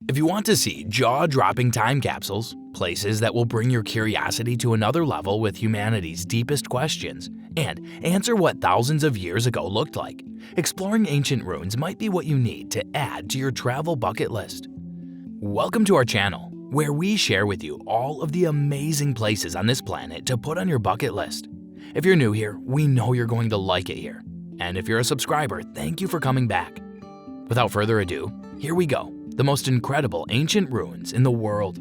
If you want to see jaw-dropping time capsules, places that will bring your curiosity to another level with humanity's deepest questions, and answer what thousands of years ago looked like, exploring ancient ruins might be what you need to add to your travel bucket list. Welcome to our channel, where we share with you all of the amazing places on this planet to put on your bucket list. If you're new here, we know you're going to like it here. And if you're a subscriber, thank you for coming back. Without further ado, here we go. The most incredible ancient ruins in the world.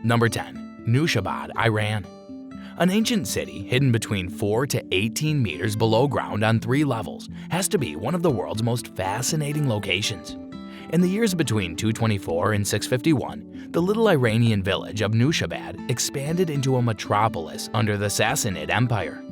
Number 10. Nushabad, Iran. An ancient city hidden between 4 to 18 meters below ground on 3 levels has to be one of the world's most fascinating locations. In the years between 224 and 651, the little Iranian village of Nushabad expanded into a metropolis under the Sassanid Empire.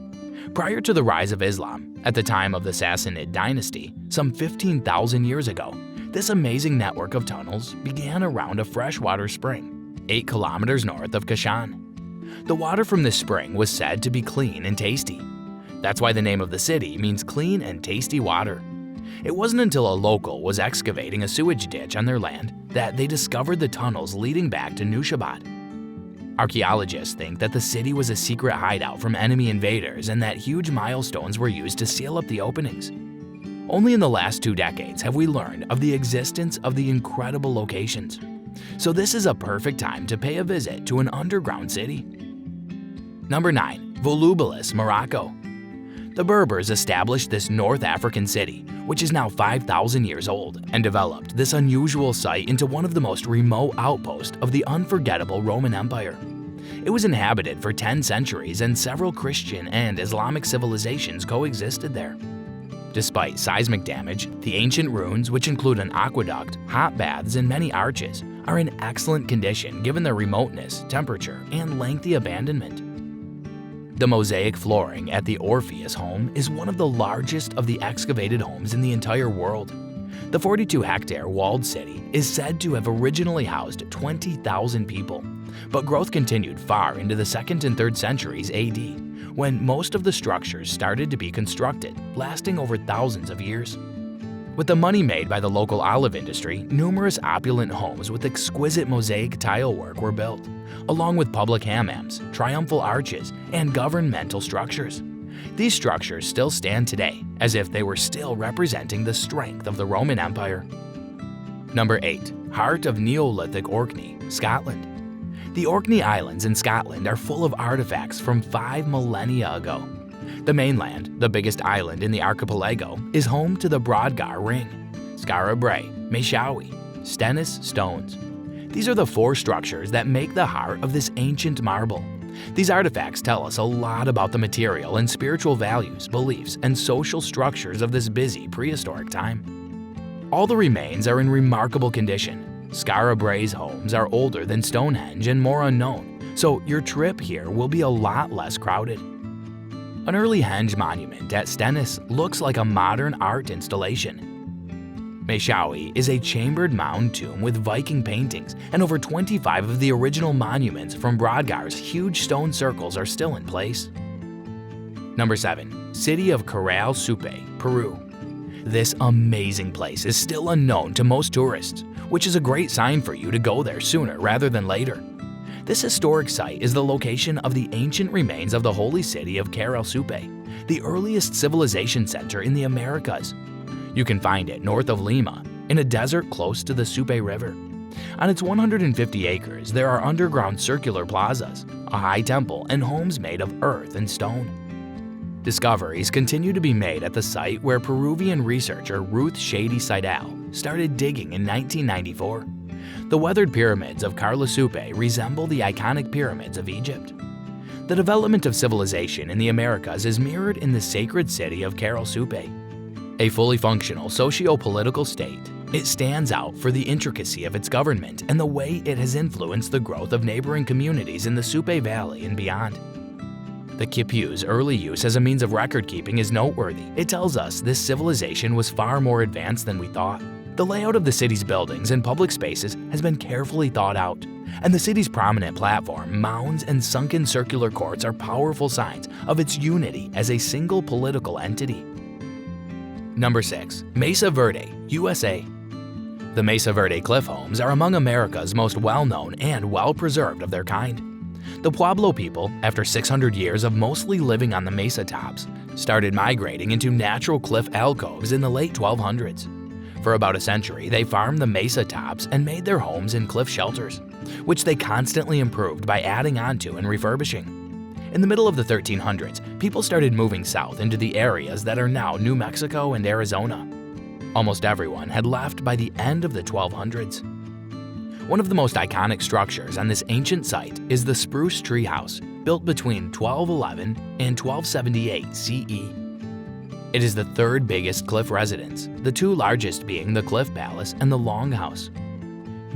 Prior to the rise of Islam, at the time of the Sassanid dynasty, some 15,000 years ago, this amazing network of tunnels began around a freshwater spring, 8 kilometers north of Kashan. The water from this spring was said to be clean and tasty. That's why the name of the city means clean and tasty water. It wasn't until a local was excavating a sewage ditch on their land that they discovered the tunnels leading back to Nushabad. Archaeologists think that the city was a secret hideout from enemy invaders and that huge milestones were used to seal up the openings. Only in the last 2 decades have we learned of the existence of the incredible locations. So this is a perfect time to pay a visit to an underground city. Number 9. Volubilus Morocco. The Berbers established this North African city, which is now 5,000 years old, and developed this unusual site into one of the most remote outposts of the unforgettable Roman Empire. It was inhabited for 10 centuries and several Christian and Islamic civilizations coexisted there. Despite seismic damage, the ancient ruins, which include an aqueduct, hot baths, and many arches, are in excellent condition given their remoteness, temperature, and lengthy abandonment. The mosaic flooring at the Orpheus home is one of the largest of the excavated homes in the entire world. The 42-hectare walled city is said to have originally housed 20,000 people, but growth continued far into the 2nd and 3rd centuries AD, when most of the structures started to be constructed, lasting over thousands of years. With the money made by the local olive industry, numerous opulent homes with exquisite mosaic tile work were built, along with public hammams, triumphal arches, and governmental structures. These structures still stand today, as if they were still representing the strength of the Roman Empire. Number 8. Heart of Neolithic Orkney, Scotland. The Orkney Islands in Scotland are full of artifacts from 5 millennia ago. The mainland, the biggest island in the archipelago, is home to the Brodgar Ring, Skara Brae, Maeshowe, Stennis stones. These are the 4 structures that make the heart of this ancient marble. These artifacts tell us a lot about the material and spiritual values, beliefs, and social structures of this busy prehistoric time. All the remains are in remarkable condition. Skara Brae's homes are older than Stonehenge and more unknown, so your trip here will be a lot less crowded. An early henge monument at Stennis looks like a modern art installation. Maeshowe is a chambered mound tomb with Viking paintings, and over 25 of the original monuments from Brodgar's huge stone circles are still in place. Number 7. City of Caral Supe, Peru. This amazing place is still unknown to most tourists, which is a great sign for you to go there sooner rather than later. This historic site is the location of the ancient remains of the holy city of Caral Supe, the earliest civilization center in the Americas. You can find it north of Lima, in a desert close to the Supe River. On its 150 acres, there are underground circular plazas, a high temple, and homes made of earth and stone. Discoveries continue to be made at the site where Peruvian researcher Ruth Shady Seidel started digging in 1994. The weathered pyramids of Caral Supe resemble the iconic pyramids of Egypt. The development of civilization in the Americas is mirrored in the sacred city of Caral Supe. A fully functional socio-political state, it stands out for the intricacy of its government and the way it has influenced the growth of neighboring communities in the Supe Valley and beyond. The Kipu's early use as a means of record-keeping is noteworthy. It tells us this civilization was far more advanced than we thought. The layout of the city's buildings and public spaces has been carefully thought out, and the city's prominent platform, mounds, and sunken circular courts are powerful signs of its unity as a single political entity. Number 6. Mesa Verde, USA. The Mesa Verde cliff homes are among America's most well-known and well-preserved of their kind. The Pueblo people, after 600 years of mostly living on the mesa tops, started migrating into natural cliff alcoves in the late 1200s. For about a century, they farmed the mesa tops and made their homes in cliff shelters, which they constantly improved by adding onto and refurbishing. In the middle of the 1300s, people started moving south into the areas that are now New Mexico and Arizona. Almost everyone had left by the end of the 1200s. One of the most iconic structures on this ancient site is the Spruce Tree House, built between 1211 and 1278 CE. It is the third biggest cliff residence, the two largest being the Cliff Palace and the Long House.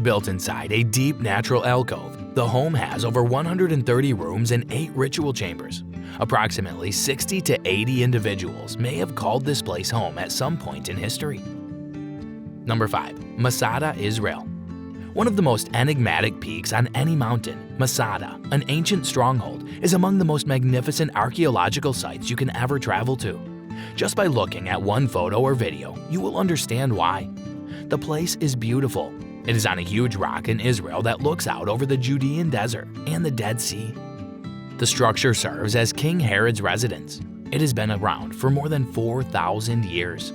Built inside a deep natural alcove, the home has over 130 rooms and 8 ritual chambers. Approximately 60 to 80 individuals may have called this place home at some point in history. Number 5. Masada Israel. One of the most enigmatic peaks on any mountain, Masada, an ancient stronghold, is among the most magnificent archaeological sites you can ever travel to. Just by looking at one photo or video, you will understand why. The place is beautiful. It is on a huge rock in Israel that looks out over the Judean desert and the Dead Sea. The structure serves as King Herod's residence. It has been around for more than 4,000 years.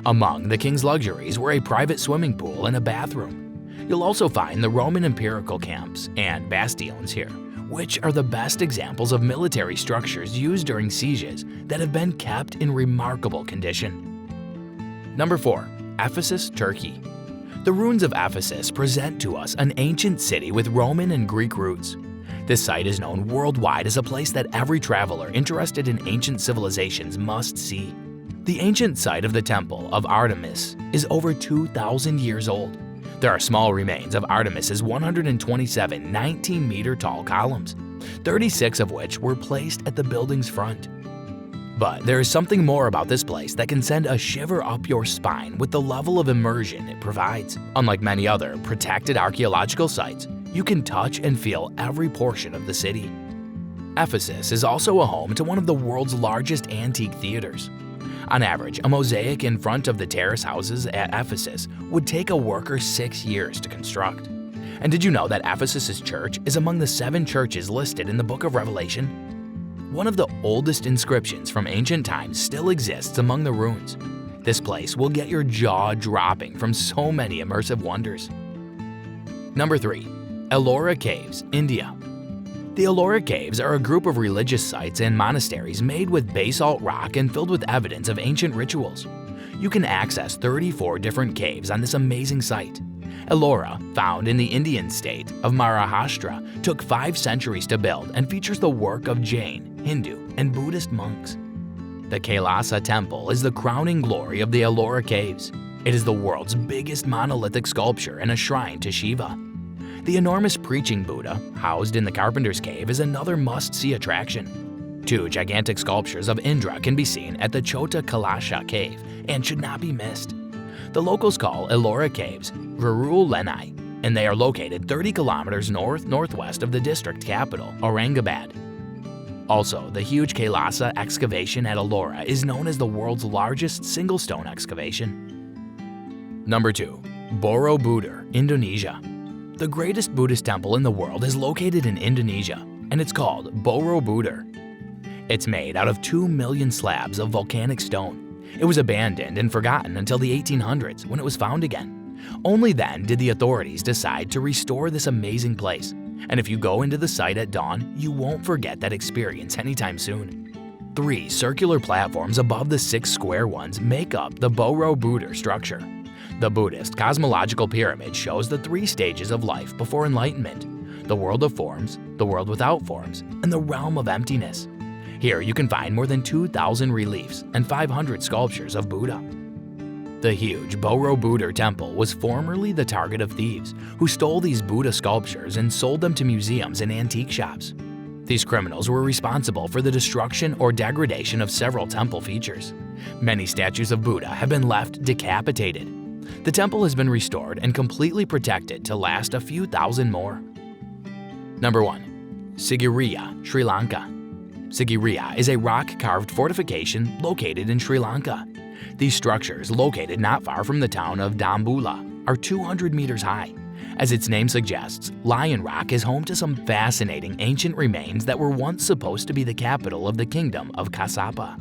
Among the king's luxuries were a private swimming pool and a bathroom. You'll also find the Roman imperial camps and bastions here, which are the best examples of military structures used during sieges that have been kept in remarkable condition. Number 4. Ephesus, Turkey. The ruins of Ephesus present to us an ancient city with Roman and Greek roots. This site is known worldwide as a place that every traveler interested in ancient civilizations must see. The ancient site of the Temple of Artemis is over 2,000 years old. There are small remains of Artemis's 127 19-meter tall columns, 36 of which were placed at the building's front. But there is something more about this place that can send a shiver up your spine with the level of immersion it provides. Unlike many other protected archaeological sites, you can touch and feel every portion of the city. Ephesus is also a home to one of the world's largest antique theaters. On average, a mosaic in front of the terrace houses at Ephesus would take a worker 6 years to construct. And did you know that Ephesus's church is among the 7 churches listed in the book of Revelation? One of the oldest inscriptions from ancient times still exists among the ruins. This place will get your jaw dropping from so many immersive wonders. Number 3. Elora Caves, India. The Elora Caves are a group of religious sites and monasteries made with basalt rock and filled with evidence of ancient rituals. You can access 34 different caves on this amazing site. Elora, found in the Indian state of Maharashtra, took 5 centuries to build and features the work of Jain, Hindu, and Buddhist monks. The Kailasa Temple is the crowning glory of the Elora Caves. It is the world's biggest monolithic sculpture and a shrine to Shiva. The enormous preaching Buddha, housed in the Carpenter's Cave, is another must-see attraction. 2 gigantic sculptures of Indra can be seen at the Chota Kalasha Cave and should not be missed. The locals call Elora Caves Virul Lenai, and they are located 30 kilometers north-northwest of the district capital, Aurangabad. Also, the huge Kailasa excavation at Elora is known as the world's largest single stone excavation. Number 2. Borobudur, Indonesia. The greatest Buddhist temple in the world is located in Indonesia, and it's called Borobudur. It's made out of 2 million slabs of volcanic stone. It was abandoned and forgotten until the 1800s when it was found again. Only then did the authorities decide to restore this amazing place. And if you go into the site at dawn, you won't forget that experience anytime soon. 3 circular platforms above the 6 square ones make up the Borobudur structure. The Buddhist cosmological pyramid shows the 3 stages of life before enlightenment: the world of forms, the world without forms, and the realm of emptiness. Here you can find more than 2,000 reliefs and 500 sculptures of Buddha. The huge Borobudur temple was formerly the target of thieves, who stole these Buddha sculptures and sold them to museums and antique shops. These criminals were responsible for the destruction or degradation of several temple features. Many statues of Buddha have been left decapitated. The temple has been restored and completely protected to last a few thousand more. Number 1. Sigiriya, Sri Lanka. Sigiriya is a rock-carved fortification located in Sri Lanka. These structures, located not far from the town of Dambulla, are 200 meters high. As its name suggests, Lion Rock is home to some fascinating ancient remains that were once supposed to be the capital of the kingdom of Cassapa.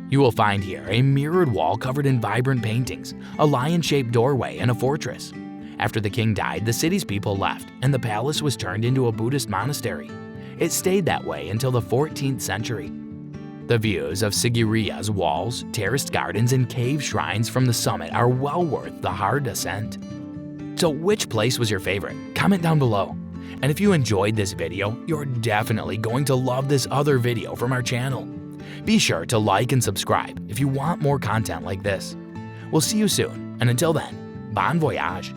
You will find here a mirrored wall covered in vibrant paintings, a lion-shaped doorway, and a fortress. After the king died, the city's people left, and the palace was turned into a Buddhist monastery. It stayed that way until the 14th century. The views of Sigiriya's walls, terraced gardens, and cave shrines from the summit are well worth the hard ascent. So which place was your favorite? Comment down below. And if you enjoyed this video, you're definitely going to love this other video from our channel. Be sure to like and subscribe if you want more content like this. We'll see you soon, and until then, bon voyage.